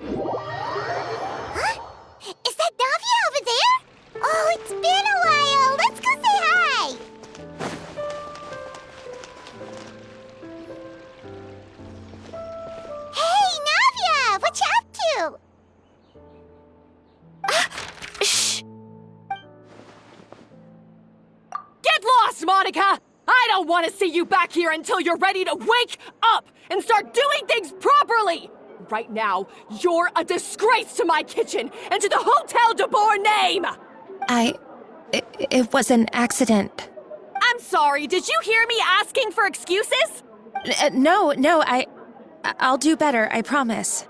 Huh? Is that Navia over there? Oh, it's been a while. Let's go say hi. Hey, Navia! What you up to? Shh! Get lost, Monica! I don't want to see you back here until you're ready to wake up and start doing things properly! Right now, you're a disgrace to my kitchen and to the Hotel de Boer name! It was an accident. I'm sorry, did you hear me asking for excuses? No, I'll do better, I promise.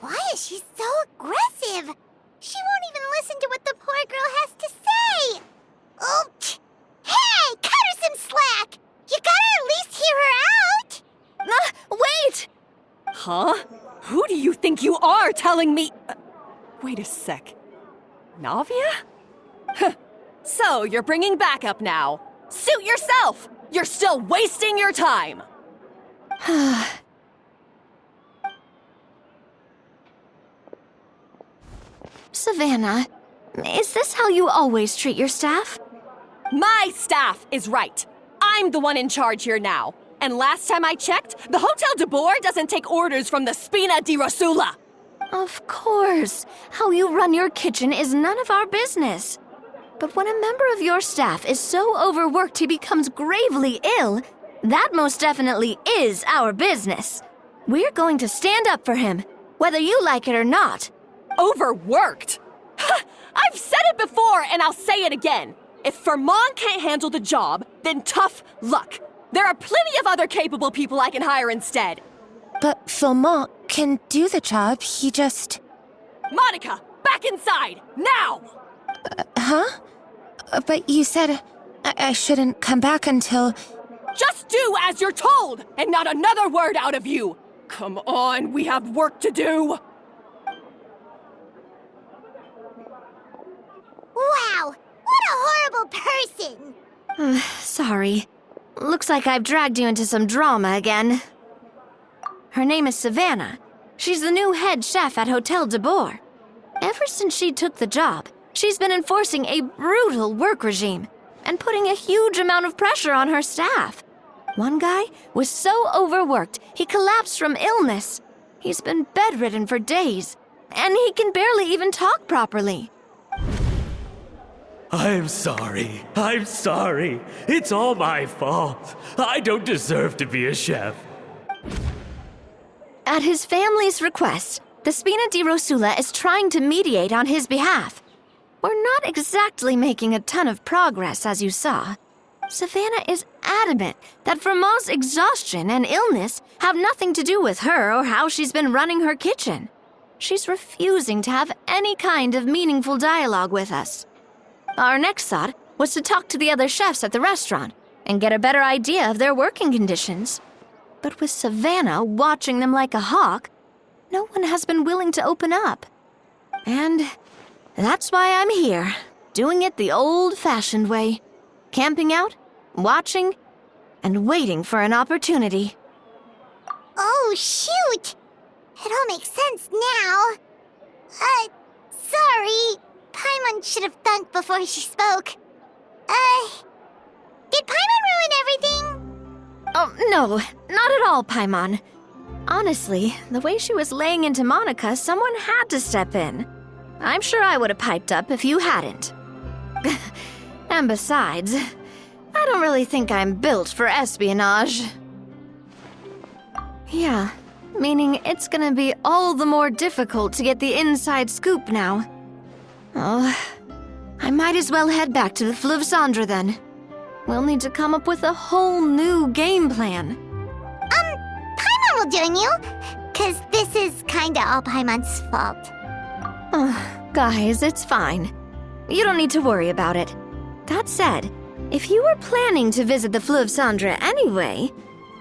Why is she so aggressive? She won't even listen to what the poor girl has to say. Oh, hey, cut her some slack. You gotta at least hear her out. Wait! Huh? Who do you think you are telling me? Wait a sec. Navia? So, you're bringing backup now. Suit yourself! You're still wasting your time! Savannah, is this how you always treat your staff? My staff is right. I'm the one in charge here now. And last time I checked, the Hotel de Boer doesn't take orders from the Spina di Rosula. Of course. How you run your kitchen is none of our business. But when a member of your staff is so overworked he becomes gravely ill, that most definitely is our business. We're going to stand up for him, whether you like it or not. Overworked? I've said it before and I'll say it again. If Fermon can't handle the job, then tough luck. There are plenty of other capable people I can hire instead. But Philmont can do the job, he just... Monica, back inside, now! Huh? But you said I shouldn't come back until... Just do as you're told, and not another word out of you! Come on, we have work to do! Wow, what a horrible person. Sorry. Looks like I've dragged you into some drama again. Her name is Savannah. She's the new head chef at Hotel de Boer. Ever since she took the job, she's been enforcing a brutal work regime and putting a huge amount of pressure on her staff. One guy was so overworked, he collapsed from illness. He's been bedridden for days, and he can barely even talk properly. I'm sorry. It's all my fault. I don't deserve to be a chef. At his family's request, the Spina di Rosula is trying to mediate on his behalf. We're not exactly making a ton of progress, as you saw. Savannah is adamant that Vermont's exhaustion and illness have nothing to do with her or how she's been running her kitchen. She's refusing to have any kind of meaningful dialogue with us. Our next thought was to talk to the other chefs at the restaurant and get a better idea of their working conditions. But with Savannah watching them like a hawk, no one has been willing to open up. And that's why I'm here, doing it the old-fashioned way. Camping out, watching, and waiting for an opportunity. Oh, shoot. It all makes sense now. Sorry. Paimon should have thunked before she spoke. Did Paimon ruin everything? Oh, no, not at all, Paimon. Honestly, the way she was laying into Monica, someone had to step in. I'm sure I would have piped up if you hadn't. And besides, I don't really think I'm built for espionage. Yeah, meaning it's gonna be all the more difficult to get the inside scoop now. Oh, I might as well head back to the Fleuve Cendre then. We'll need to come up with a whole new game plan. Paimon will join you, 'cause this is kinda all Paimon's fault. Guys, it's fine. You don't need to worry about it. That said, if you were planning to visit the Fleuve Cendre anyway,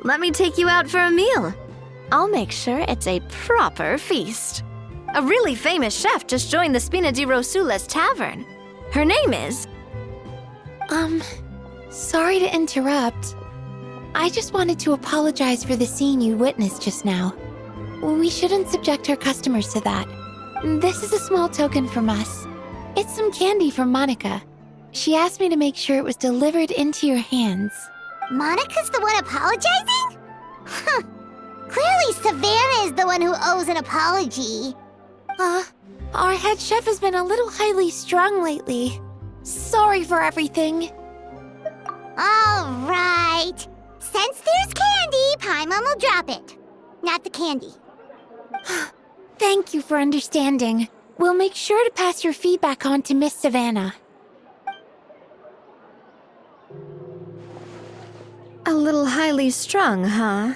let me take you out for a meal. I'll make sure it's a proper feast. A really famous chef just joined the Spina di Rosula's tavern. Her name is... Sorry to interrupt. I just wanted to apologize for the scene you witnessed just now. We shouldn't subject our customers to that. This is a small token from us. It's some candy from Monica. She asked me to make sure it was delivered into your hands. Monica's the one apologizing? Huh. Clearly Savannah is the one who owes an apology. Our head chef has been a little highly strung lately. Sorry for everything. All right. Since there's candy, Paimon will drop it. Not the candy. Thank you for understanding. We'll make sure to pass your feedback on to Miss Savannah. A little highly strung, huh?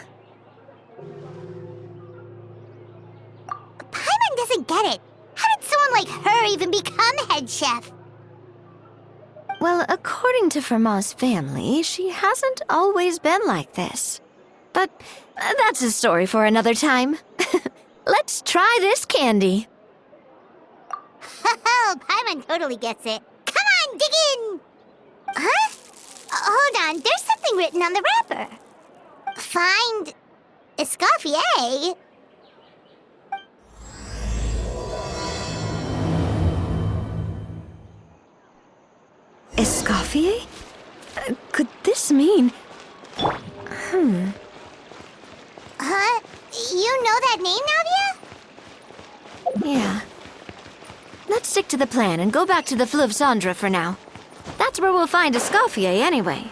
Paimon doesn't get it. How did someone like her even become head chef? Well, according to Fermat's family, she hasn't always been like this. But that's a story for another time. Let's try this candy. Oh, Paimon totally gets it. Come on, dig in! Huh? Hold on, there's something written on the wrapper. Find Escoffier? Escoffier? Could this mean... Huh? You know that name, Navia? Yeah. Let's stick to the plan and go back to the Fleuve Cendre for now. That's where we'll find Escoffier anyway.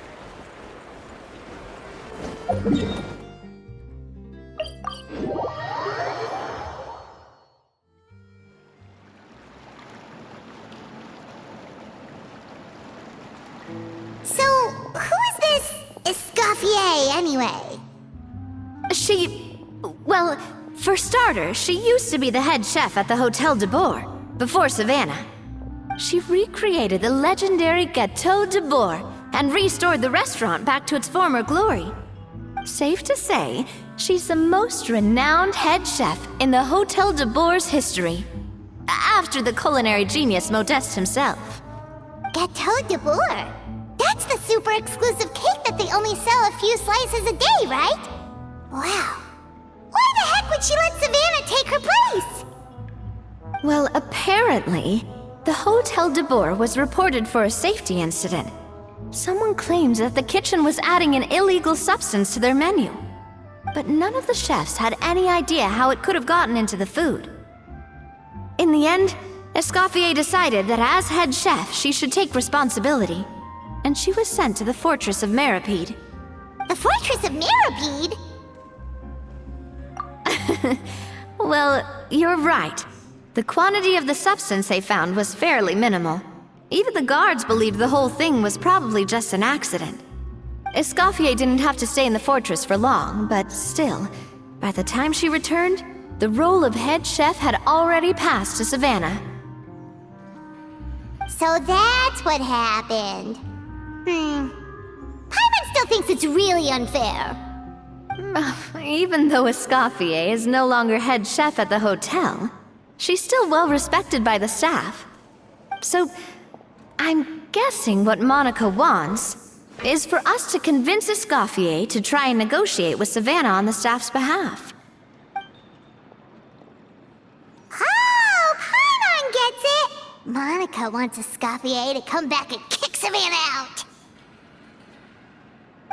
So, who is this Escoffier, anyway? Well, for starters, she used to be the head chef at the Hotel de Bourg, before Savannah. She recreated the legendary Gâteau de Bourg and restored the restaurant back to its former glory. Safe to say, she's the most renowned head chef in the Hotel de Bourg's history, after the culinary genius Modeste himself. Gâteau de Bourg? That's the super exclusive cake that they only sell a few slices a day, right? Wow. Why the heck would she let Savannah take her place? Well, apparently, the Hotel de Bourg was reported for a safety incident. Someone claimed that the kitchen was adding an illegal substance to their menu. But none of the chefs had any idea how it could have gotten into the food. In the end, Escoffier decided that as head chef, she should take responsibility. And she was sent to the Fortress of Meripede. The Fortress of Meripede? Well, you're right. The quantity of the substance they found was fairly minimal. Even the guards believed the whole thing was probably just an accident. Escoffier didn't have to stay in the fortress for long, but still, by the time she returned, the role of head chef had already passed to Savannah. So that's what happened. Paimon still thinks it's really unfair. Even though Escoffier is no longer head chef at the hotel, she's still well respected by the staff. So, I'm guessing what Monica wants is for us to convince Escoffier to try and negotiate with Savannah on the staff's behalf. Oh, Paimon gets it! Monica wants Escoffier to come back and kick Savannah out.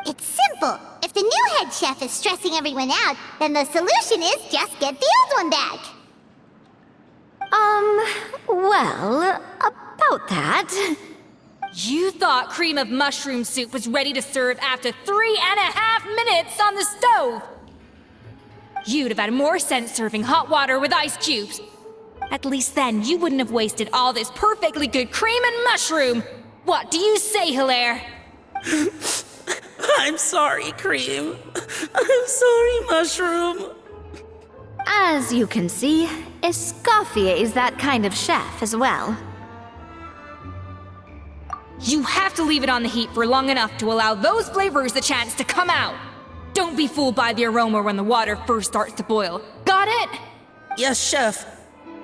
It's simple. If the new head chef is stressing everyone out, then the solution is just get the old one back. Well, about that... You thought cream of mushroom soup was ready to serve after 3.5 minutes on the stove! You'd have had more sense serving hot water with ice cubes. At least then you wouldn't have wasted all this perfectly good cream and mushroom! What do you say, Hilaire? I'm sorry, Cream. I'm sorry, Mushroom. As you can see, Escoffier is that kind of chef as well. You have to leave it on the heat for long enough to allow those flavors the chance to come out. Don't be fooled by the aroma when the water first starts to boil. Got it? Yes, Chef.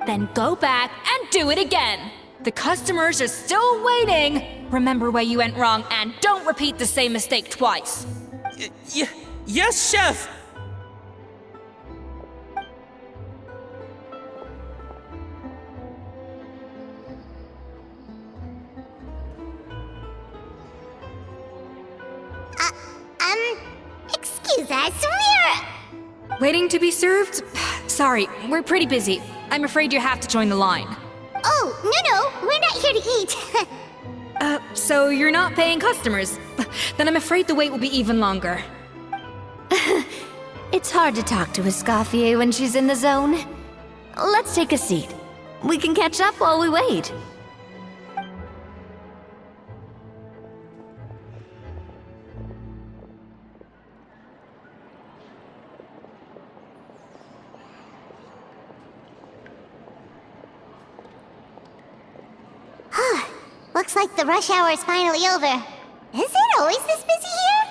Then go back and do it again. The customers are still waiting. Remember where you went wrong and don't repeat the same mistake twice. Yes, Chef. dishes, I swear! Waiting to be served? Sorry, we're pretty busy. I'm afraid you have to join the line. Oh, no, we're not here to eat. So you're not paying customers? Then I'm afraid the wait will be even longer. It's hard to talk to Escoffier when she's in the zone. Let's take a seat. We can catch up while we wait. Looks like the rush hour is finally over. Is it always this busy here?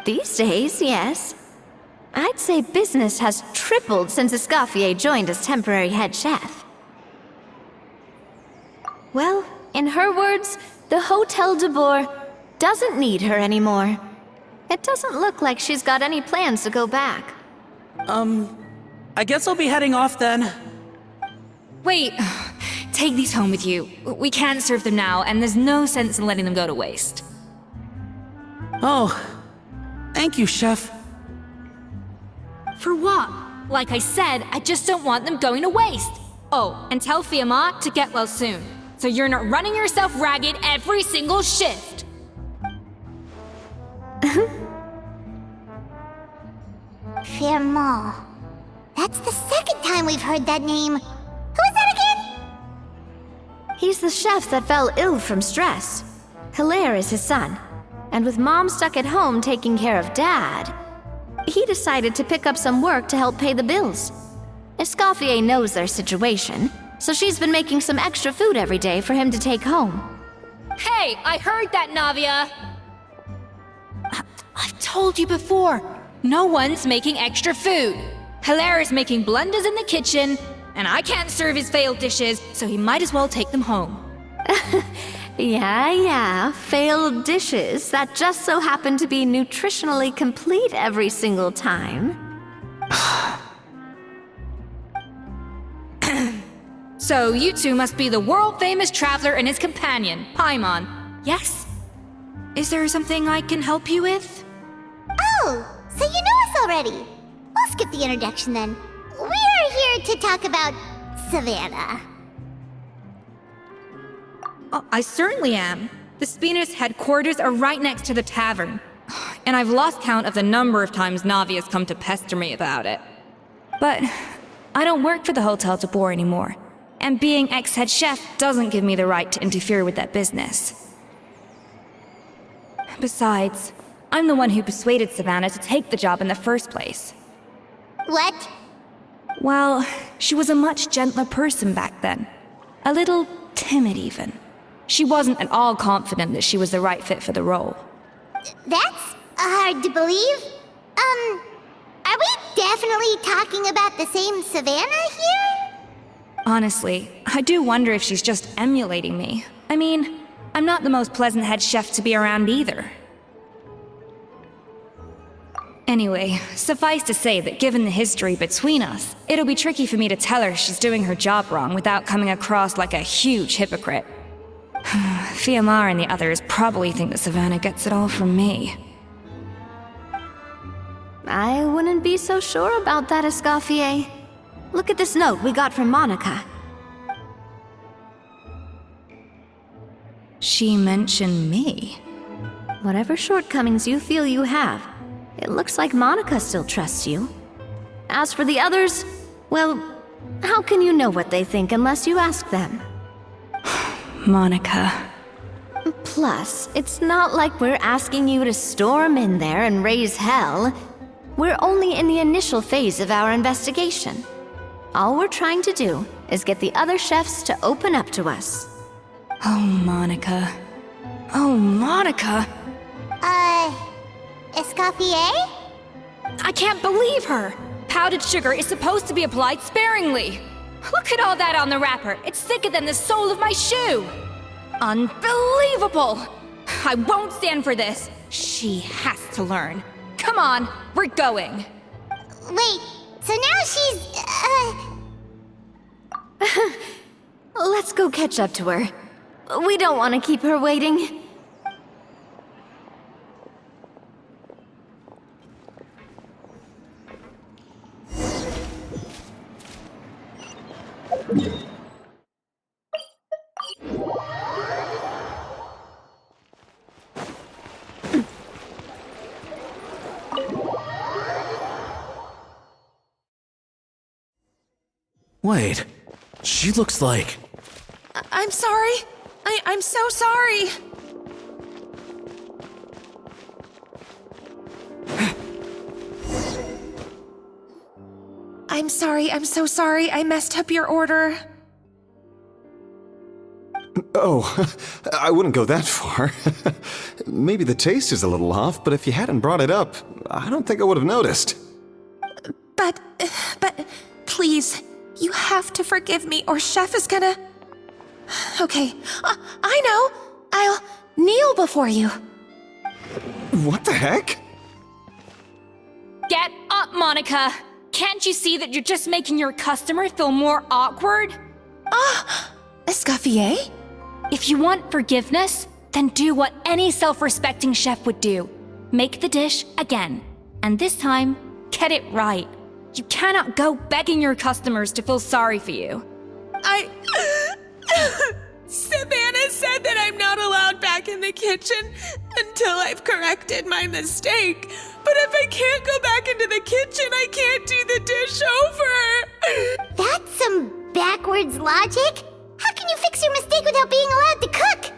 These days, yes. I'd say business has tripled since Escoffier joined as temporary head chef. Well, in her words, the Hotel de Boer doesn't need her anymore. It doesn't look like she's got any plans to go back. I guess I'll be heading off then. Wait, take these home with you. We can't serve them now, and there's no sense in letting them go to waste. Oh, thank you, Chef. For what? Like I said, I just don't want them going to waste. Oh, and tell Fiamma to get well soon, so you're not running yourself ragged every single shift. Fiamma. That's the second time we've heard that name. Who is that again? He's the chef that fell ill from stress. Hilaire is his son. And with Mom stuck at home taking care of Dad, he decided to pick up some work to help pay the bills. Escoffier knows their situation, so she's been making some extra food every day for him to take home. Hey, I heard that, Navia! I've told you before, no one's making extra food. Hilaire is making blunders in the kitchen, and I can't serve his failed dishes, so he might as well take them home. Yeah, failed dishes that just so happen to be nutritionally complete every single time. So you two must be the world-famous traveler and his companion, Paimon. Yes? Is there something I can help you with? Oh, so you know us already. We'll skip the introduction then. We are here to talk about Savannah. I certainly am. The Spina's headquarters are right next to the tavern. And I've lost count of the number of times Navia's come to pester me about it. But I don't work for the Hotel de Boer anymore. And being ex-head chef doesn't give me the right to interfere with that business. Besides, I'm the one who persuaded Savannah to take the job in the first place. What? Well, she was a much gentler person back then. A little timid even. She wasn't at all confident that she was the right fit for the role. That's hard to believe. Are we definitely talking about the same Savannah here? Honestly, I do wonder if she's just emulating me. I mean, I'm not the most pleasant head chef to be around either. Anyway, suffice to say that given the history between us, it'll be tricky for me to tell her she's doing her job wrong without coming across like a huge hypocrite. Fiamma and the others probably think that Savannah gets it all from me. I wouldn't be so sure about that, Escoffier. Look at this note we got from Monica. She mentioned me. Whatever shortcomings you feel you have, it looks like Monica still trusts you. As for the others, well, how can you know what they think unless you ask them? Monica. Plus, it's not like we're asking you to storm in there and raise hell. We're only in the initial phase of our investigation. All we're trying to do is get the other chefs to open up to us. Oh, Monica. Oh, Monica! Escoffier? I can't believe her! Powdered sugar is supposed to be applied sparingly. Look at all that on the wrapper. It's thicker than the sole of my shoe. Unbelievable! I won't stand for this. She has to learn. Come on, we're going. Wait, so now she's, Let's go catch up to her. We don't want to keep her waiting. Wait, she looks like... I'm sorry. I'm so sorry. I'm sorry, I'm so sorry. I messed up your order. Oh, I wouldn't go that far. Maybe the taste is a little off, but if you hadn't brought it up, I don't think I would have noticed. But, please, you have to forgive me or Chef is gonna... Okay, I know. I'll kneel before you. What the heck? Get up, Monica! Can't you see that you're just making your customer feel more awkward? Escoffier? If you want forgiveness, then do what any self-respecting chef would do. Make the dish again. And this time, get it right. You cannot go begging your customers to feel sorry for you. Savannah said that I'm not allowed back in the kitchen until I've corrected my mistake. But if I can't go back into the kitchen, I can't do the dish over. That's some backwards logic. How can you fix your mistake without being allowed to cook?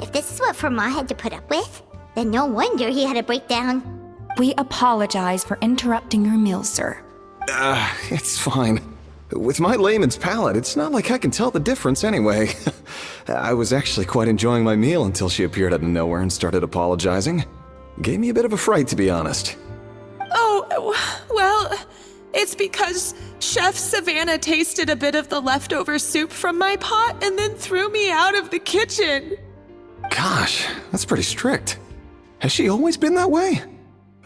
If this is what Fermat had to put up with, then no wonder he had a breakdown. We apologize for interrupting your meal, sir. It's fine. With my layman's palate, it's not like I can tell the difference anyway. I was actually quite enjoying my meal until she appeared out of nowhere and started apologizing. Gave me a bit of a fright, to be honest. Oh, well, it's because Chef Savannah tasted a bit of the leftover soup from my pot and then threw me out of the kitchen. Gosh, that's pretty strict. Has she always been that way?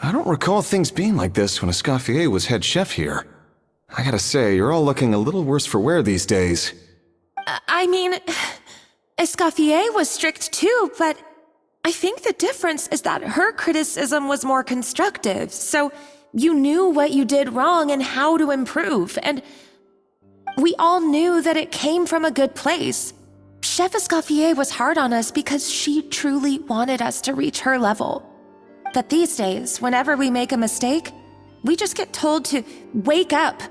I don't recall things being like this when Escoffier was head chef here. I gotta say, you're all looking a little worse for wear these days. I mean, Escoffier was strict too, but I think the difference is that her criticism was more constructive, so you knew what you did wrong and how to improve, and we all knew that it came from a good place. Chef Escoffier was hard on us because she truly wanted us to reach her level. But these days, whenever we make a mistake, we just get told to wake up,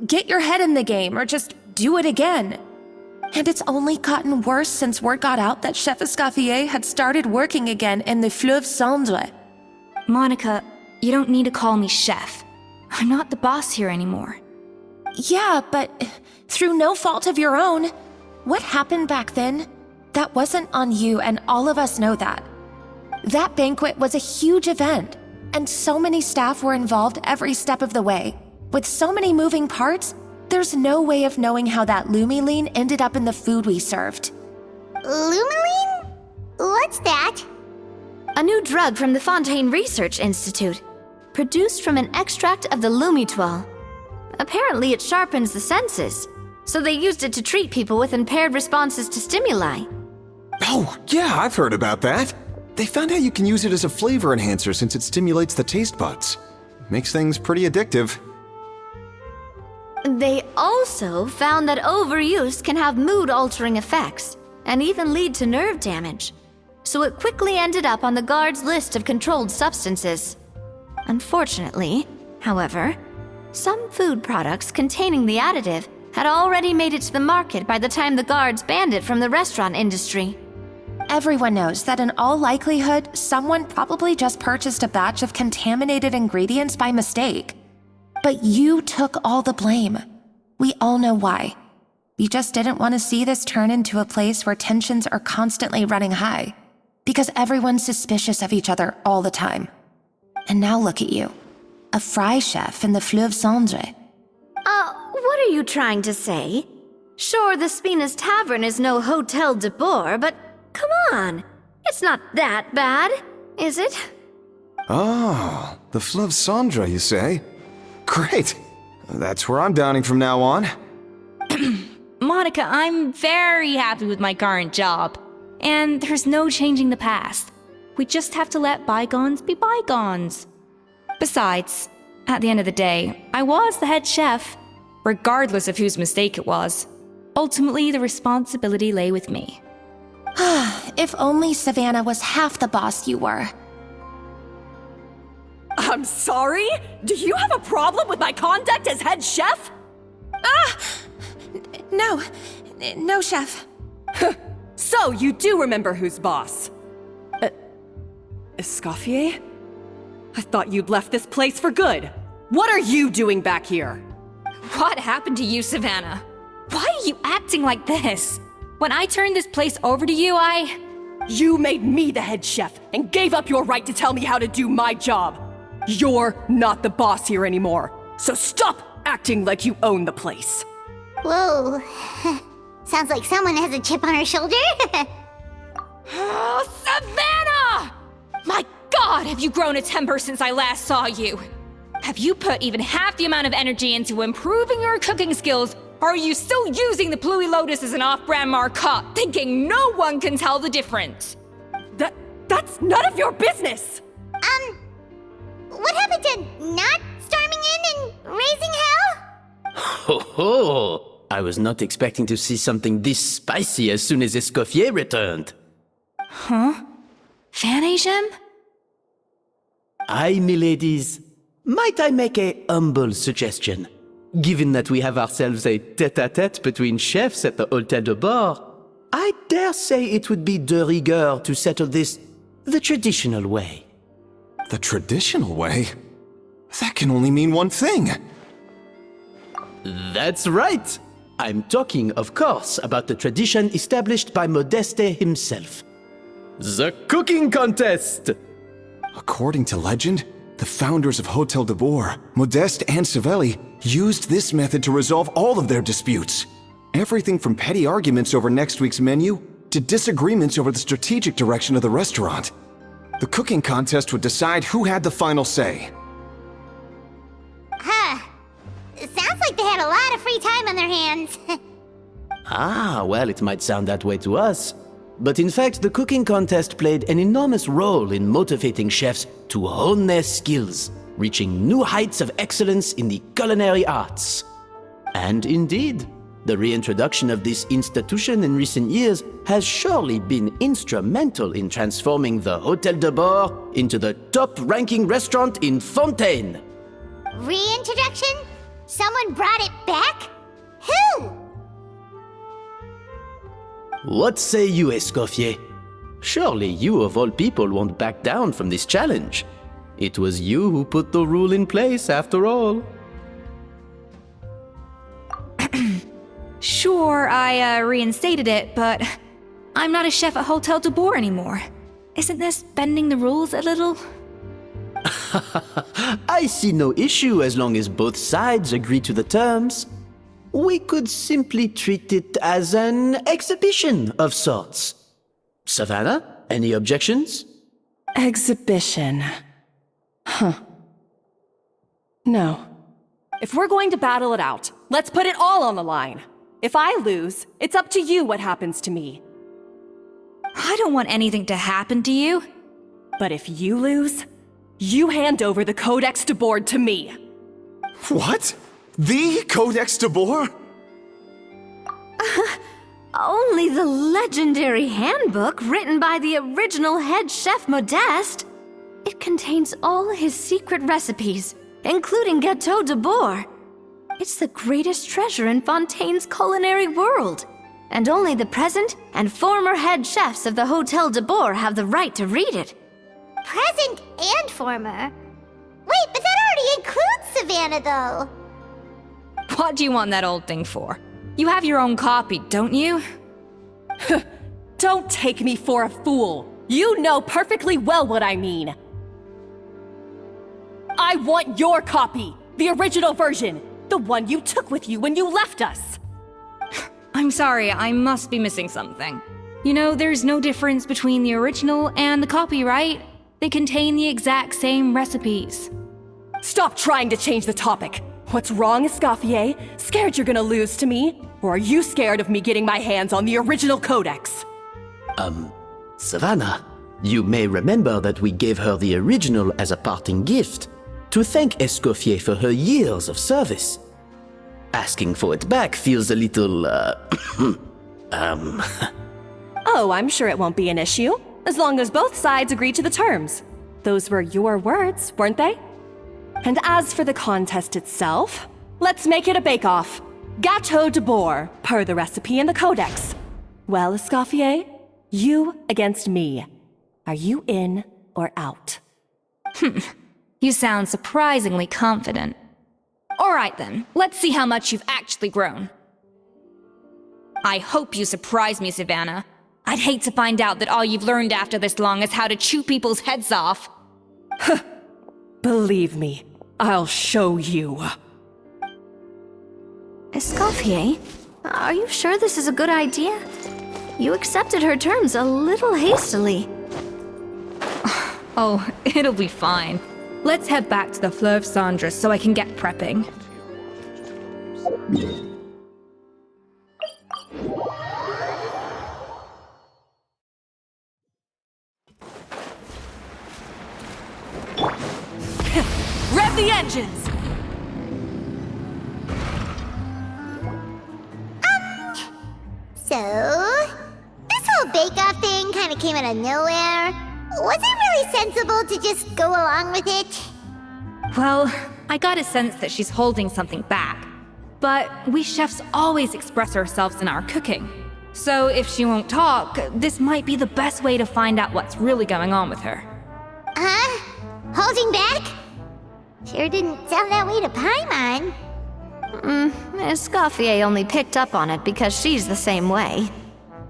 get your head in the game, or just do it again. And it's only gotten worse since word got out that Chef Escoffier had started working again in the Fleuve Cendre. Monica, you don't need to call me chef. I'm not the boss here anymore. Yeah, but through no fault of your own. What happened back then, that wasn't on you, and all of us know that. That banquet was a huge event, and so many staff were involved every step of the way. With so many moving parts, there's no way of knowing how that lumiline ended up in the food we served. Lumiline? What's that? A new drug from the Fontaine Research Institute, produced from an extract of the lumitwell. Apparently it sharpens the senses, so they used it to treat people with impaired responses to stimuli. Oh, yeah, I've heard about that. They found out you can use it as a flavor enhancer since it stimulates the taste buds. Makes things pretty addictive. They also found that overuse can have mood-altering effects and even lead to nerve damage. So it quickly ended up on the guards' list of controlled substances. Unfortunately, however, some food products containing the additive had already made it to the market by the time the guards banned it from the restaurant industry. Everyone knows that in all likelihood, someone probably just purchased a batch of contaminated ingredients by mistake. But you took all the blame. We all know why. You just didn't want to see this turn into a place where tensions are constantly running high, because everyone's suspicious of each other all the time. And now look at you, a fry chef in the Fleuve Cendre. What are you trying to say? Sure, the Spina's Tavern is no Hotel de Boer, but come on, it's not that bad, is it? Oh, the Fleuve Cendre, you say? Great. That's where I'm dining from now on. Monica, I'm very happy with my current job. And there's no changing the past. We just have to let bygones be bygones. Besides, at the end of the day, I was the head chef, regardless of whose mistake it was. Ultimately, the responsibility lay with me. If only Savannah was half the boss you were. I'm sorry? Do you have a problem with my conduct as head chef? No. No, Chef. So, you do remember who's boss? Escoffier? I thought you'd left this place for good. What are you doing back here? What happened to you, Savannah? Why are you acting like this? When I turned this place over to you, You made me the head chef and gave up your right to tell me how to do my job. You're not the boss here anymore, so stop acting like you own the place. Whoa. Sounds like someone has a chip on her shoulder. Oh, Savannah! My God, have you grown a temper since I last saw you? Have you put even half the amount of energy into improving your cooking skills, or are you still using the Pluie Lotus as an off-brand marcotte, thinking no one can tell the difference? That's none of your business! What happened to not storming in and raising hell? Ho ho! I was not expecting to see something this spicy as soon as Escoffier returned. Huh? Fanagem? Aye, miladies. Might I make a humble suggestion? Given that we have ourselves a tête-à-tête between chefs at the Hôtel de Bord, I dare say it would be de rigueur to settle this the traditional way. The traditional way? That can only mean one thing. That's right! I'm talking, of course, about the tradition established by Modeste himself. The cooking contest! According to legend, the founders of Hôtel de Bord, Modeste and Savelli, used this method to resolve all of their disputes. Everything from petty arguments over next week's menu to disagreements over the strategic direction of the restaurant. The cooking contest would decide who had the final say. It sounds like they had a lot of free time on their hands. Well, it might sound that way to us. But in fact, the cooking contest played an enormous role in motivating chefs to hone their skills, reaching new heights of excellence in the culinary arts. And indeed, the reintroduction of this institution in recent years has surely been instrumental in transforming the Hôtel de Bord into the top-ranking restaurant in Fontaine. Reintroduction? Someone brought it back? Who? What say you, Escoffier? Surely you of all people won't back down from this challenge. It was you who put the rule in place, after all. Sure, I reinstated it, but I'm not a chef at Hôtel de Bord anymore. Isn't this bending the rules a little? I see no issue as long as both sides agree to the terms. We could simply treat it as an exhibition of sorts. Savannah, any objections? Exhibition. Huh. No. If we're going to battle it out, let's put it all on the line. If I lose, it's up to you what happens to me. I don't want anything to happen to you. But if you lose, you hand over the Codex de Bord to me. What? The Codex de Bord? Only the legendary handbook written by the original head chef Modeste. It contains all his secret recipes, including Gâteau de Bord. It's the greatest treasure in Fontaine's culinary world, and only the present and former head chefs of the Hôtel de Bord have the right to read it. Present and former? Wait, but that already includes Savannah, though. What do you want that old thing for? You have your own copy, don't you? Don't take me for a fool. You know perfectly well what I mean. I want your copy, the original version, the one you took with you when you left us. I'm sorry, I must be missing something. You know, there's no difference between the original and the copy, right? They contain the exact same recipes. Stop trying to change the topic. What's wrong, Escoffier? Scared you're gonna lose to me? Or are you scared of me getting my hands on the original codex? Savannah, you may remember that we gave her the original as a parting gift to thank Escoffier for her years of service. asking for it back feels a little, Oh, I'm sure it won't be an issue, as long as both sides agree to the terms. Those were your words, weren't they? And as for the contest itself, let's make it a bake-off. Gâteau de boar, per the recipe in the codex. Well, Escoffier, you against me. Are you in or out? You sound surprisingly confident. Alright then, let's see how much you've actually grown. I hope you surprise me, Savannah. I'd hate to find out that all you've learned after this long is how to chew people's heads off. Believe me, I'll show you. Escoffier, are you sure this is a good idea? You accepted her terms a little hastily. Oh, it'll be fine. Let's head back to the Fleuve Cendres so I can get prepping. Rev the engines! So, this whole bake-off thing kind of came out of nowhere. Was it really sensible to just go along with it? Well, I got a sense that she's holding something back. But we chefs always express ourselves in our cooking. So if she won't talk, this might be the best way to find out what's really going on with her. Huh? Holding back? Sure didn't sound that way to Paimon. Escoffier only picked up on it because she's the same way.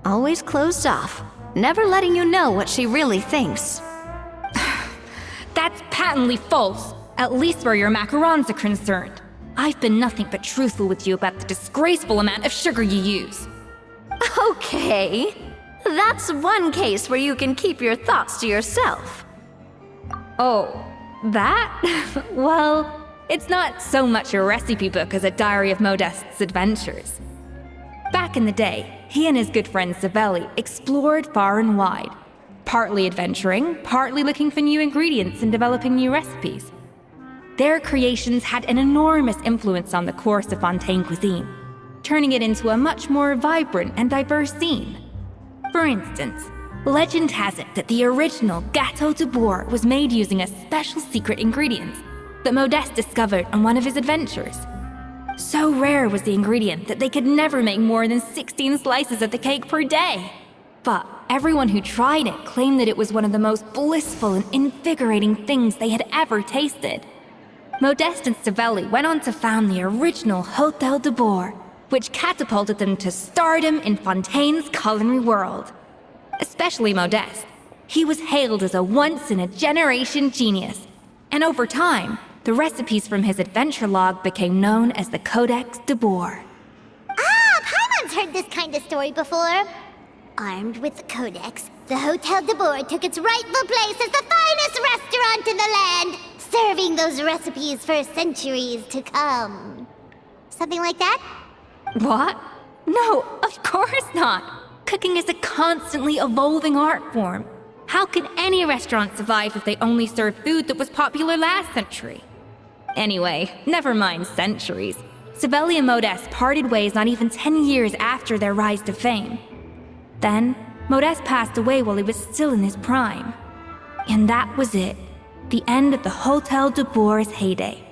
Always closed off, never letting you know what she really thinks. That's patently false, at least where your macarons are concerned. I've been nothing but truthful with you about the disgraceful amount of sugar you use. Okay, that's one case where you can keep your thoughts to yourself. Oh, that? Well, it's not so much a recipe book as a diary of Modeste's adventures. Back in the day, he and his good friend Savelli explored far and wide, partly adventuring, partly looking for new ingredients and developing new recipes. Their creations had an enormous influence on the course of Fontaine cuisine, turning it into a much more vibrant and diverse scene. For instance, legend has it that the original Gâteau de boar was made using a special secret ingredient that Modeste discovered on one of his adventures. So rare was the ingredient that they could never make more than 16 slices of the cake per day. But everyone who tried it claimed that it was one of the most blissful and invigorating things they had ever tasted. Modeste and Savelli went on to found the original Hôtel de Bois, which catapulted them to stardom in Fontaine's culinary world. Especially Modeste. He was hailed as a once-in-a-generation genius, and over time, the recipes from his adventure log became known as the Codex de Boer. Ah, Paimon's heard this kind of story before. Armed with the Codex, the Hôtel de Bois took its rightful place as the finest restaurant in the land, serving those recipes for centuries to come. Something like that? What? No, of course not. Cooking is a constantly evolving art form. How could any restaurant survive if they only served food that was popular last century? Anyway, never mind centuries. Savelli and Modeste parted ways not even 10 years after their rise to fame. Then, Modeste passed away while he was still in his prime. And that was it. The end of the Hôtel de Bois' heyday.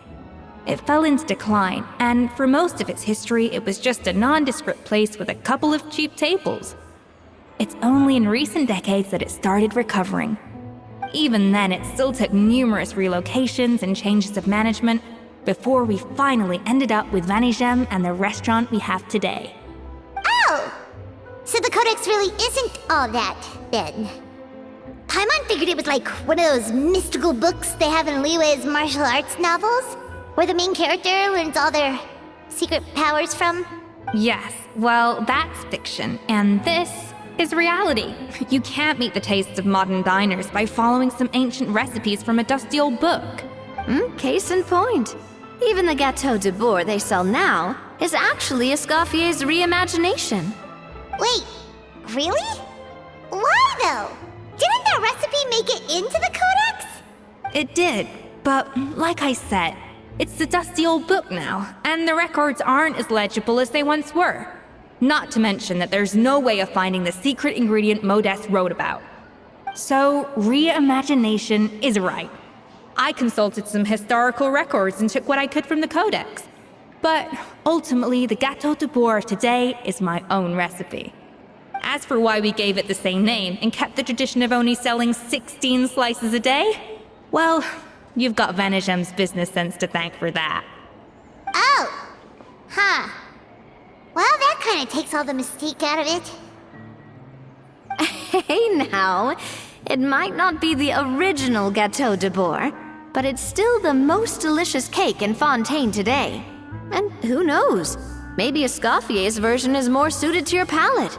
It fell into decline, and for most of its history, it was just a nondescript place with a couple of cheap tables. It's only in recent decades that it started recovering. Even then, it still took numerous relocations and changes of management before we finally ended up with Vanigem and the restaurant we have today. Oh! So the Codex really isn't all that, then. Paimon figured it was like one of those mystical books they have in Liue's martial arts novels, where the main character learns all their secret powers from. Yes, well, that's fiction, and this is reality. You can't meet the tastes of modern diners by following some ancient recipes from a dusty old book. Case in point. Even the Gâteau de Bois they sell now is actually Escoffier's reimagination. Wait, really? Why though? Didn't that recipe make it into the Codex? It did, but like I said, It's a dusty old book now, and the records aren't as legible as they once were. Not to mention that there's no way of finding the secret ingredient Modest wrote about. So, reimagination is right. I consulted some historical records and took what I could from the codex. But ultimately, the Gâteau de Bois of today is my own recipe. As for why we gave it the same name and kept the tradition of only selling 16 slices a day, well, you've got Vanigem's business sense to thank for that. Oh. Huh. Well, that kind of takes all the mystique out of it. Hey now, it might not be the original Gâteau de Bois, but it's still the most delicious cake in Fontaine today. And who knows, maybe Escoffier's version is more suited to your palate.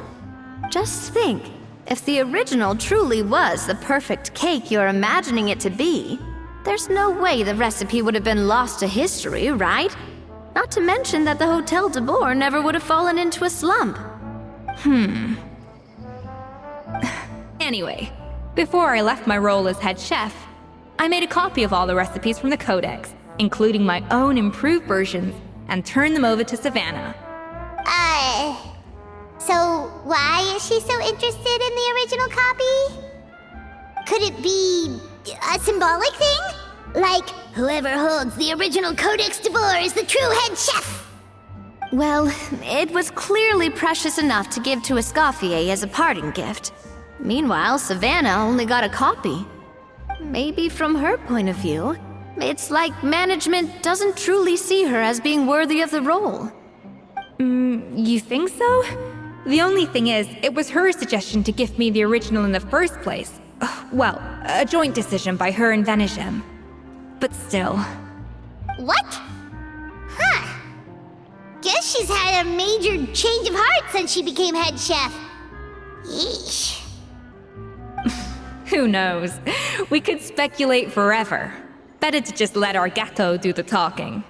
Just think, if the original truly was the perfect cake you're imagining it to be, there's no way the recipe would have been lost to history, right? Not to mention that the Hotel de Bois never would have fallen into a slump. Anyway, before I left my role as head chef, I made a copy of all the recipes from the codex, including my own improved versions, and turned them over to Savannah. So why is she so interested in the original copy? Could it be a symbolic thing? Like, whoever holds the original Codex de Bois is the true head chef? Well, it was clearly precious enough to give to Escoffier as a parting gift. Meanwhile, Savannah only got a copy. Maybe from her point of view, it's like management doesn't truly see her as being worthy of the role. You think so? The only thing is, it was her suggestion to gift me the original in the first place. Well, a joint decision by her and Vanigem. But still. What? Huh. Guess she's had a major change of heart since she became head chef. Yeesh. Who knows? We could speculate forever. Better to just let our gâteau do the talking.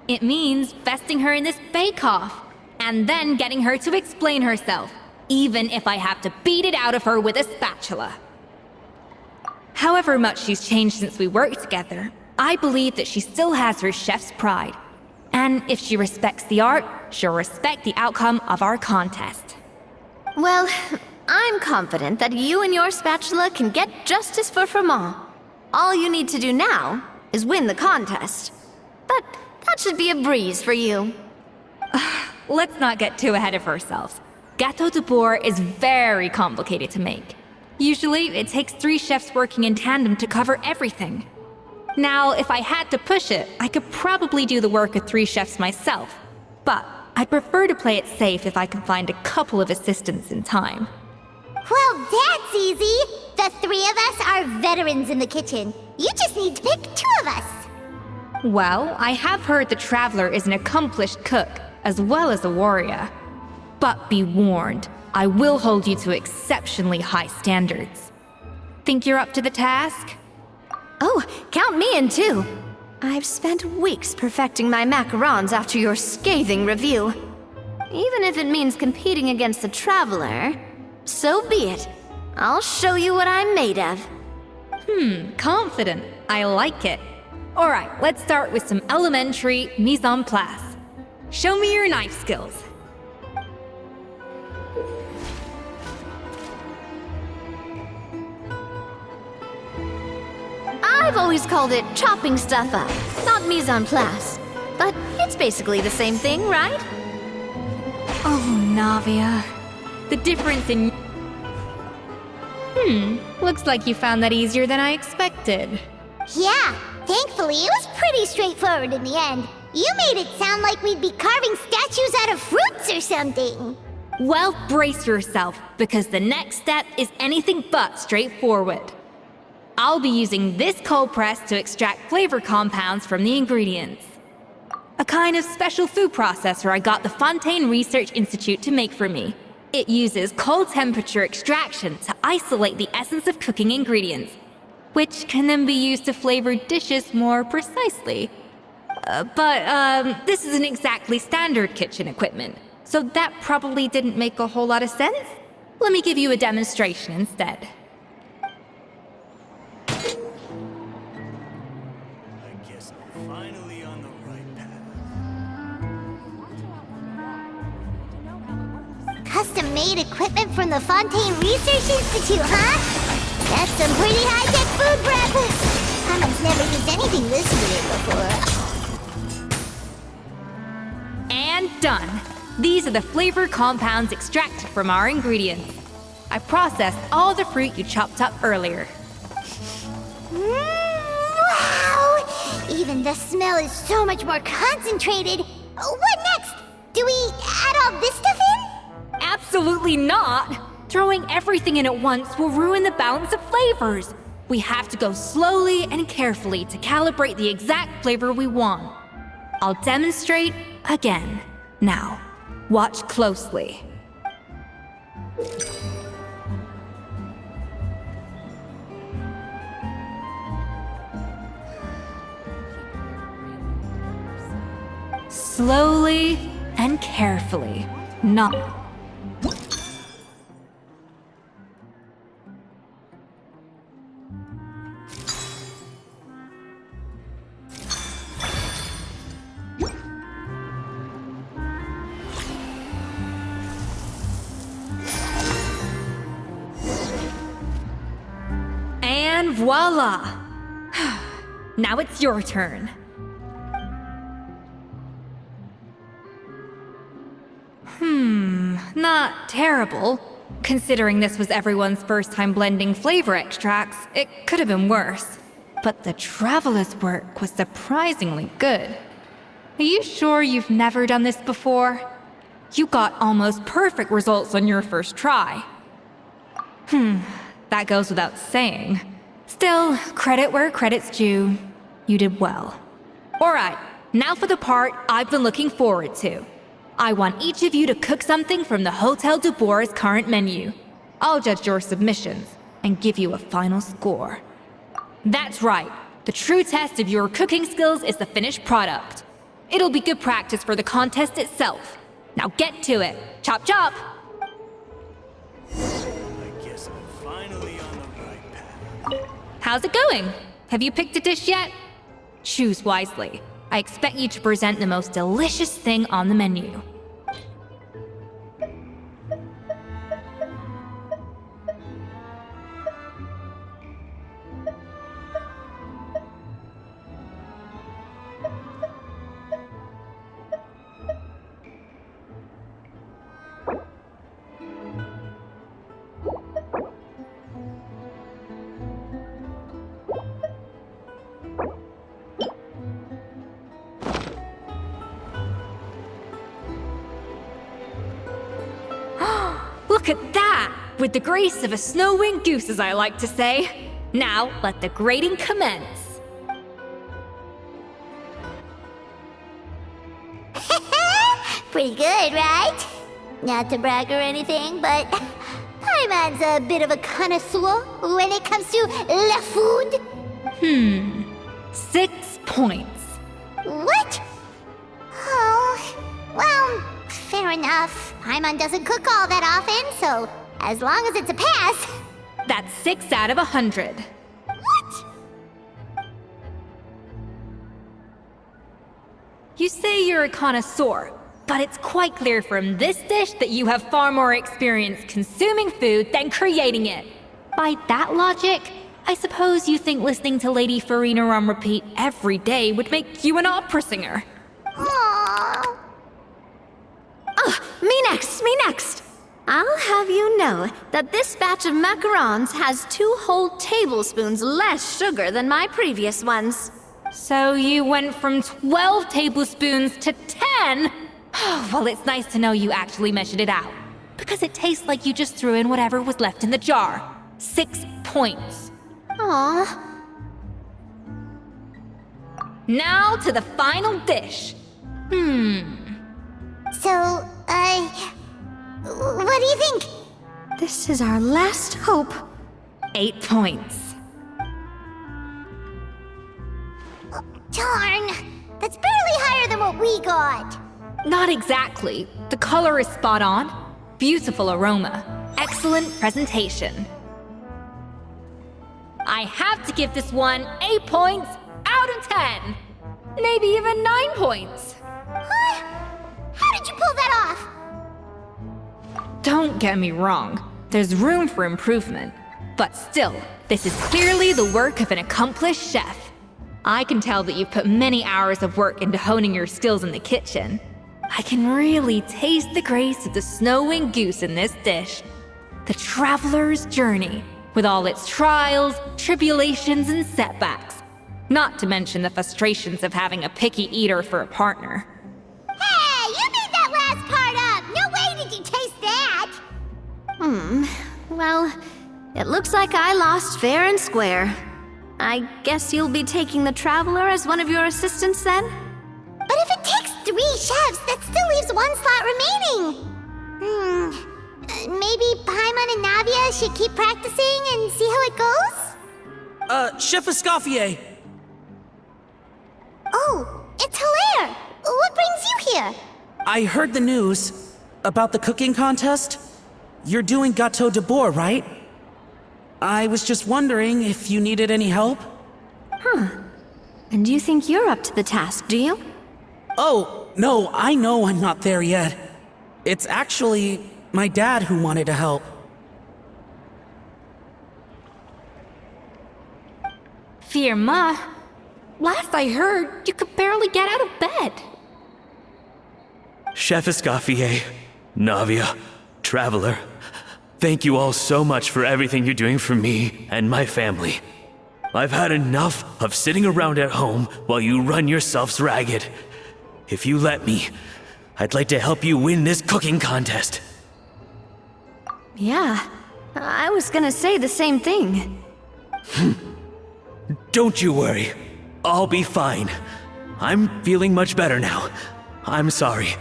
It means besting her in this bake-off, and then getting her to explain herself, even if I have to beat it out of her with a spatula. However much she's changed since we worked together, I believe that she still has her chef's pride. And if she respects the art, she'll respect the outcome of our contest. Well, I'm confident that you and your spatula can get justice for Froment. All you need to do now is win the contest. But that should be a breeze for you. Let's not get too ahead of ourselves. Gâteau de Bois is very complicated to make. Usually, it takes 3 chefs working in tandem to cover everything. Now, if I had to push it, I could probably do the work of 3 chefs myself. But I'd prefer to play it safe if I can find a couple of assistants in time. Well, that's easy. The 3 of us are veterans in the kitchen. You just need to pick 2 of us. Well, I have heard the Traveler is an accomplished cook, as well as a warrior. But be warned, I will hold you to exceptionally high standards. Think you're up to the task? Oh, count me in too. I've spent weeks perfecting my macarons after your scathing review. Even if it means competing against the Traveler, so be it. I'll show you what I'm made of. Confident. I like it. Alright, let's start with some elementary mise en place. Show me your knife skills. I've always called it chopping stuff up, not mise en place. But it's basically the same thing, right? Oh, Navia. The difference in... looks like you found that easier than I expected. Yeah, thankfully it was pretty straightforward in the end. You made it sound like we'd be carving statues out of fruits or something. Well, brace yourself, because the next step is anything but straightforward. I'll be using this cold press to extract flavor compounds from the ingredients. A kind of special food processor I got the Fontaine Research Institute to make for me. It uses cold temperature extraction to isolate the essence of cooking ingredients, which can then be used to flavor dishes more precisely. But this isn't exactly standard kitchen equipment, so that probably didn't make a whole lot of sense. Let me give you a demonstration instead. custom-made equipment from the Fontaine Research Institute, huh? That's some pretty high-tech food prep. Paimon never used anything this weird before. And done. These are the flavor compounds extracted from our ingredients. I processed all the fruit you chopped up earlier. Wow! Even the smell is so much more concentrated. What next? Do we add all this stuff in? Absolutely not! Throwing everything in at once will ruin the balance of flavors. We have to go slowly and carefully to calibrate the exact flavor we want. I'll demonstrate again. Now, watch closely. Slowly and carefully. Not. And voila! Now it's your turn. Not terrible. Considering this was everyone's first time blending flavor extracts, it could have been worse. But the Traveler's work was surprisingly good. Are you sure you've never done this before? You got almost perfect results on your first try. That goes without saying. Still, credit where credit's due. You did well. Alright, now for the part I've been looking forward to. I want each of you to cook something from the Hotel du Bois' current menu. I'll judge your submissions and give you a final score. That's right. The true test of your cooking skills is the finished product. It'll be good practice for the contest itself. Now get to it. Chop chop! I guess I'm finally on the right path. How's it going? Have you picked a dish yet? Choose wisely. I expect you to present the most delicious thing on the menu. Look at that! With the grace of a snow-winged goose, as I like to say. Now, let the grating commence. Pretty good, right? Not to brag or anything, but Paimon's a bit of a connoisseur when it comes to la food. 6 points. What? Oh, well, fair enough. Paimon doesn't cook all that often, so as long as it's a pass. That's 6 out of 100. What? You say you're a connoisseur, but it's quite clear from this dish that you have far more experience consuming food than creating it. By that logic, I suppose you think listening to Lady Farina on repeat every day would make you an opera singer. Aww. Me next! I'll have you know that this batch of macarons has 2 whole tablespoons less sugar than my previous ones. So you went from 12 tablespoons to 10? Well, it's nice to know you actually measured it out. Because it tastes like you just threw in whatever was left in the jar. 6 points. Aww. Now to the final dish. So, what do you think? This is our last hope. 8 points. Darn, that's barely higher than what we got. Not exactly. The color is spot on. Beautiful aroma. Excellent presentation. I have to give this one 8 points out of 10. Maybe even 9 points. Huh? How did you pull that off? don't get me wrong. There's room for improvement. But still, this is clearly the work of an accomplished chef. I can tell that you've put many hours of work into honing your skills in the kitchen. I can really taste the grace of the snow-winged goose in this dish. The traveler's journey, with all its trials, tribulations, and setbacks. Not to mention the frustrations of having a picky eater for a partner. Hey, you made that last part up! No way did you taste that! Well, it looks like I lost fair and square. I guess you'll be taking the Traveler as one of your assistants then? But if it takes 3 chefs, that still leaves 1 slot remaining. Maybe Paimon and Navia should keep practicing and see how it goes? Chef Escoffier! Oh, it's Hilaire! What brings you here? I heard the news about the cooking contest. You're doing Gâteau de Bois, right? I was just wondering if you needed any help? And you think you're up to the task, do you? Oh, no, I know I'm not there yet. It's actually my dad who wanted to help. Firma, last I heard, you could barely get out of bed. Chef Escoffier, Navia, Traveler, thank you all so much for everything you're doing for me and my family. I've had enough of sitting around at home while you run yourselves ragged. If you let me, I'd like to help you win this cooking contest. Yeah, I was gonna say the same thing. Don't you worry. I'll be fine. I'm feeling much better now. I'm sorry.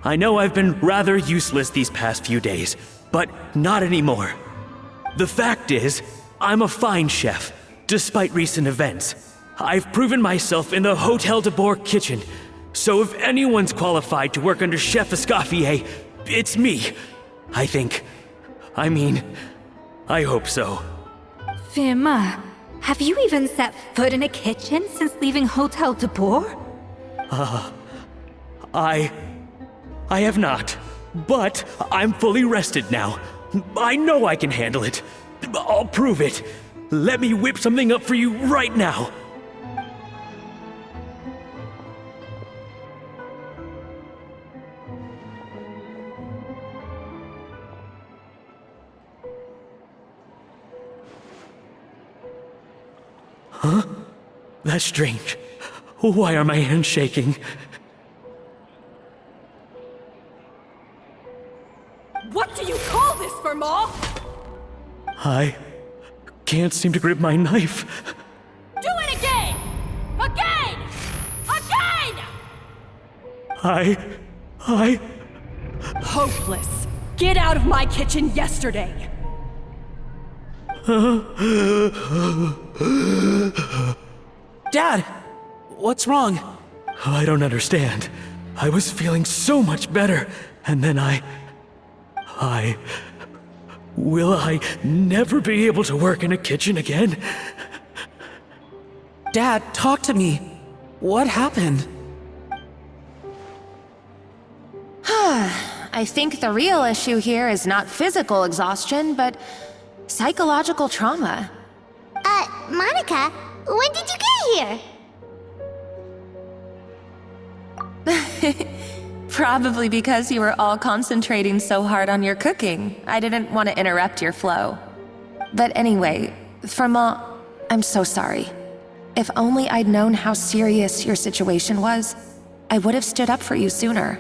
I know I've been rather useless these past few days, but not anymore. The fact is, I'm a fine chef, despite recent events. I've proven myself in the Hotel de Bois kitchen, so if anyone's qualified to work under Chef Escoffier, it's me. I think. I mean, I hope so. Firma, have you even set foot in a kitchen since leaving Hotel de Bois? I have not, but I'm fully rested now. I know I can handle it. I'll prove it. Let me whip something up for you right now. Huh? That's strange. Why are my hands shaking? What do you call this, Firma? I can't seem to grip my knife. Do it again! Again! Again! I... Hopeless. Get out of my kitchen yesterday. Dad! What's wrong? I don't understand. I was feeling so much better, and then Will I never be able to work in a kitchen again? Dad, talk to me. What happened? I think the real issue here is not physical exhaustion, but psychological trauma. Monica, when did you get here? Probably because you were all concentrating so hard on your cooking. I didn't want to interrupt your flow. But anyway, Firma, I'm so sorry. If only I'd known how serious your situation was, I would have stood up for you sooner.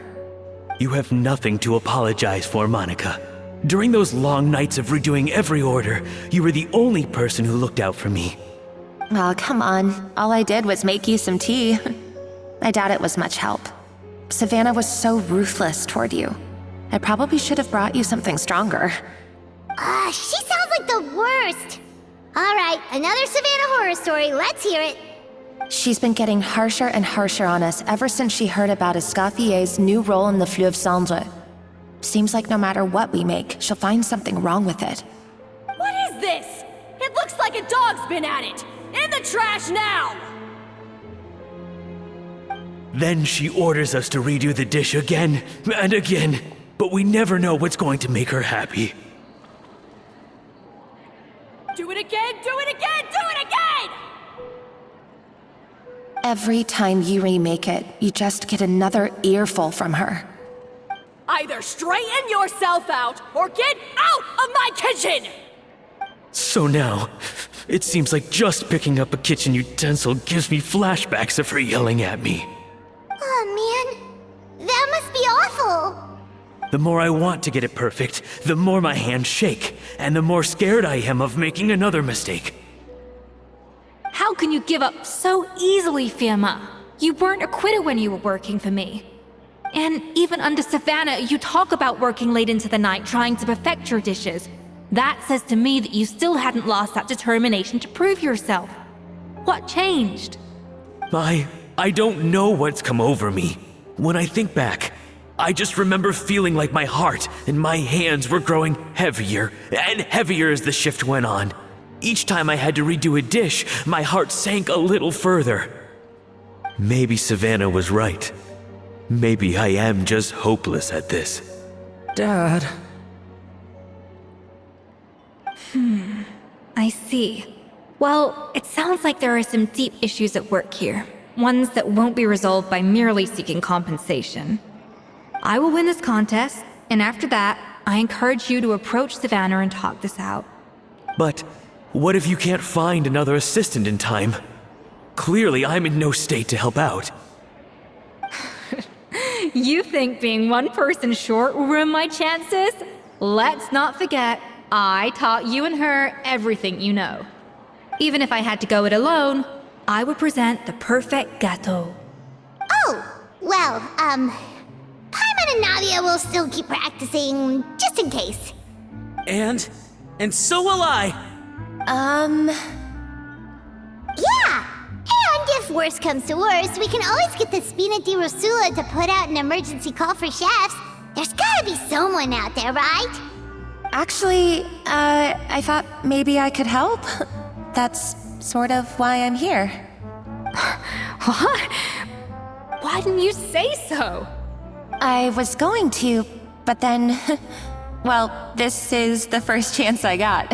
You have nothing to apologize for, Monica. During those long nights of redoing every order, you were the only person who looked out for me. Oh, come on. All I did was make you some tea. I doubt it was much help. Savannah was so ruthless toward you. I probably should have brought you something stronger. She sounds like the worst. All right, another Savannah horror story. Let's hear it. She's been getting harsher and harsher on us ever since she heard about Escoffier's new role in the Fleuve Cendre. Seems like no matter what we make, she'll find something wrong with it. What is this? It looks like a dog's been at it. In the trash now! Then she orders us to redo the dish again and again. but we never know what's going to make her happy. Do it again! Do it again! Do it again! Every time you remake it, you just get another earful from her. Either straighten yourself out or get out of my kitchen! So now, it seems like just picking up a kitchen utensil gives me flashbacks of her yelling at me. Oh man, that must be awful. The more I want to get it perfect, the more my hands shake, and the more scared I am of making another mistake. How can you give up so easily, Firma? You weren't a quitter when you were working for me. And even under Savannah, you talk about working late into the night trying to perfect your dishes. That says to me that you still hadn't lost that determination to prove yourself. What changed? I don't know what's come over me. When I think back, I just remember feeling like my heart and my hands were growing heavier and heavier as the shift went on. Each time I had to redo a dish, my heart sank a little further. Maybe Savannah was right. Maybe I am just hopeless at this. Dad. I see. Well, it sounds like there are some deep issues at work here. Ones that won't be resolved by merely seeking compensation. I will win this contest, and after that, I encourage you to approach Savannah and talk this out. But what if you can't find another assistant in time? Clearly, I'm in no state to help out. You think being one person short will ruin my chances? Let's not forget, I taught you and her everything you know. Even if I had to go it alone, I would present the perfect gâteau. Oh, well, Paimon and Navia will still keep practicing, just in case. And so will I. Yeah! And if worse comes to worse, we can always get the Spina di Rosula to put out an emergency call for chefs. There's gotta be someone out there, right? Actually, I thought maybe I could help. That's sort of why I'm here. What? Why didn't you say so? I was going to, but then... well, this is the first chance I got.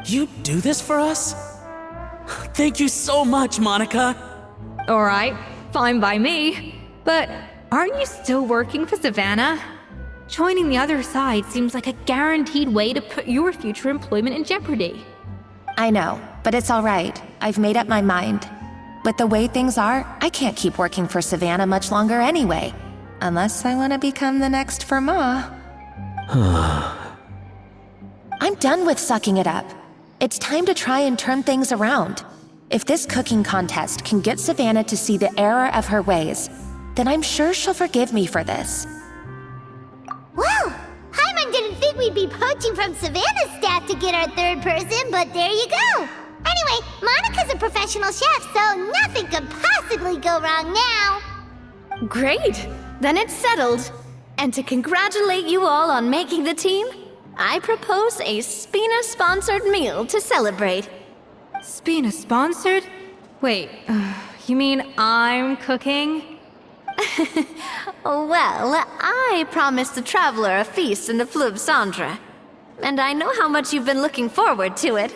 You do this for us? Thank you so much, Monica. Alright, fine by me. But aren't you still working for Savannah? Joining the other side seems like a guaranteed way to put your future employment in jeopardy. I know, but it's all right. I've made up my mind. With the way things are, I can't keep working for Savannah much longer anyway. Unless I want to become the next Firma. I'm done with sucking it up. It's time to try and turn things around. If this cooking contest can get Savannah to see the error of her ways, then I'm sure she'll forgive me for this. Well, Paimon didn't think we'd be poaching from Savannah's staff to get our third person, but there you go. Anyway, Monica's a professional chef, so nothing could possibly go wrong now. Great! Then it's settled. And to congratulate you all on making the team, I propose a Spina-sponsored meal to celebrate. Spina sponsored? Wait, you mean I'm cooking? Well, I promised the traveler a feast in the Fleuve Cendre. And I know how much you've been looking forward to it.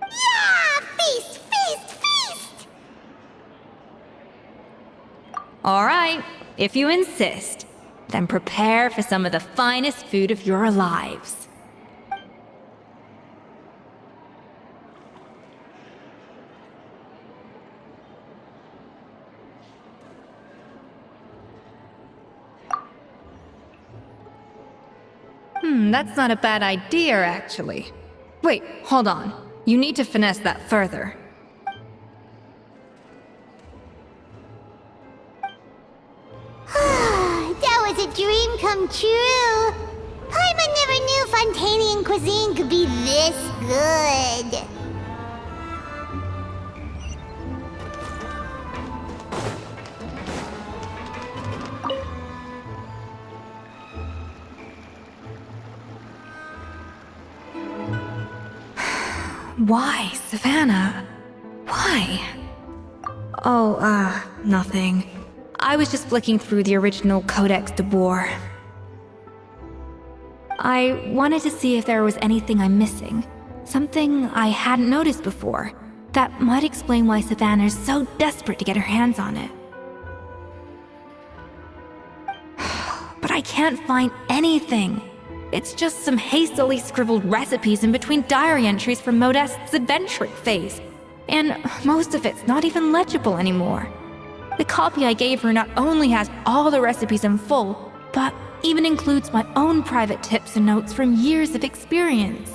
Yeah! Feast, feast, feast! Alright, if you insist, then prepare for some of the finest food of your lives. That's not a bad idea, actually. Wait, hold on. You need to finesse that further. That was a dream come true. Paimon never knew Fontanian cuisine could be this good. Why, Savannah? Why? Oh, nothing. I was just flicking through the original Codex de Boer. I wanted to see if there was anything I'm missing. Something I hadn't noticed before. That might explain why Savannah's so desperate to get her hands on it. But I can't find anything. It's just some hastily scribbled recipes in between diary entries from Modeste's adventuring phase. And most of it's not even legible anymore. The copy I gave her not only has all the recipes in full, but even includes my own private tips and notes from years of experience.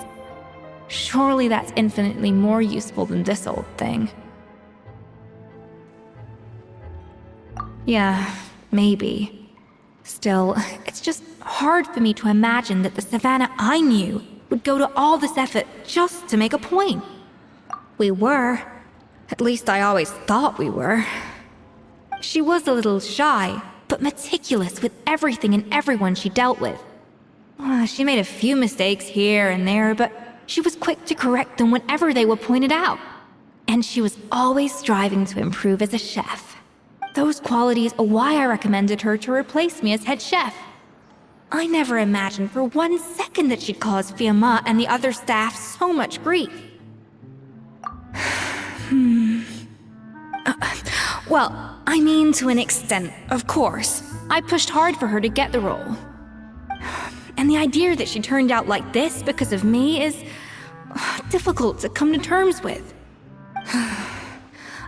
Surely that's infinitely more useful than this old thing. Yeah, maybe. Still, it's just hard for me to imagine that the Savannah I knew would go to all this effort just to make a point. We were. At least I always thought we were. She was a little shy, but meticulous with everything and everyone she dealt with. She made a few mistakes here and there, but she was quick to correct them whenever they were pointed out. And she was always striving to improve as a chef. Those qualities are why I recommended her to replace me as head chef. I never imagined for 1 second that she'd cause Fiamma and the other staff so much grief. Well, I mean to an extent, of course. I pushed hard for her to get the role. And the idea that she turned out like this because of me is difficult to come to terms with.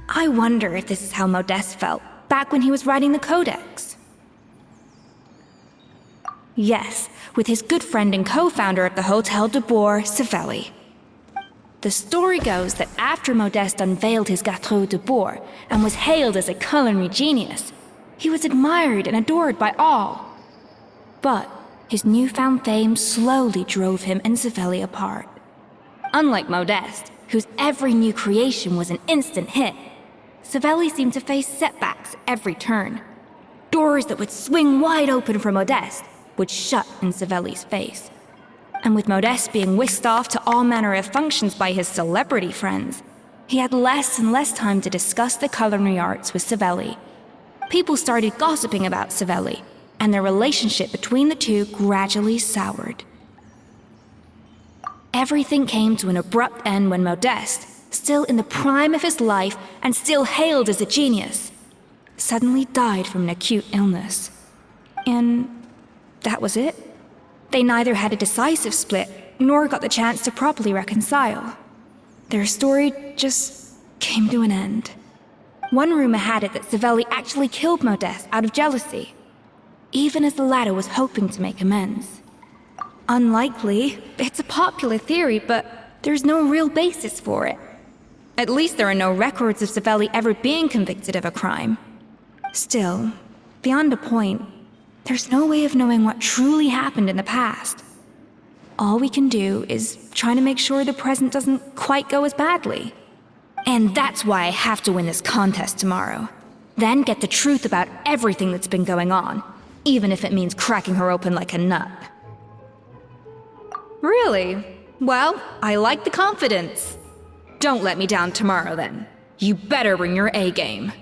I wonder if this is how Modeste felt back when he was writing the Codex. Yes, with his good friend and co-founder of the Hotel de Bourg, Savelli. The story goes that after Modeste unveiled his Gâteau de Bourg and was hailed as a culinary genius, he was admired and adored by all. But his newfound fame slowly drove him and Savelli apart. Unlike Modeste, whose every new creation was an instant hit, Savelli seemed to face setbacks at every turn. Doors that would swing wide open for Modeste would shut in Savelli's face. And with Modeste being whisked off to all manner of functions by his celebrity friends, he had less and less time to discuss the culinary arts with Savelli. People started gossiping about Savelli, and their relationship between the two gradually soured. Everything came to an abrupt end when Modeste, still in the prime of his life and still hailed as a genius, suddenly died from an acute illness. And that was it. They neither had a decisive split, nor got the chance to properly reconcile. Their story just came to an end. One rumor had it that Savelli actually killed Modeste out of jealousy, even as the latter was hoping to make amends. Unlikely, it's a popular theory, but there's no real basis for it. At least there are no records of Savelli ever being convicted of a crime. Still, beyond a point, there's no way of knowing what truly happened in the past. All we can do is try to make sure the present doesn't quite go as badly. And that's why I have to win this contest tomorrow. Then get the truth about everything that's been going on, even if it means cracking her open like a nut. Really? Well, I like the confidence. Don't let me down tomorrow then. You better bring your A game.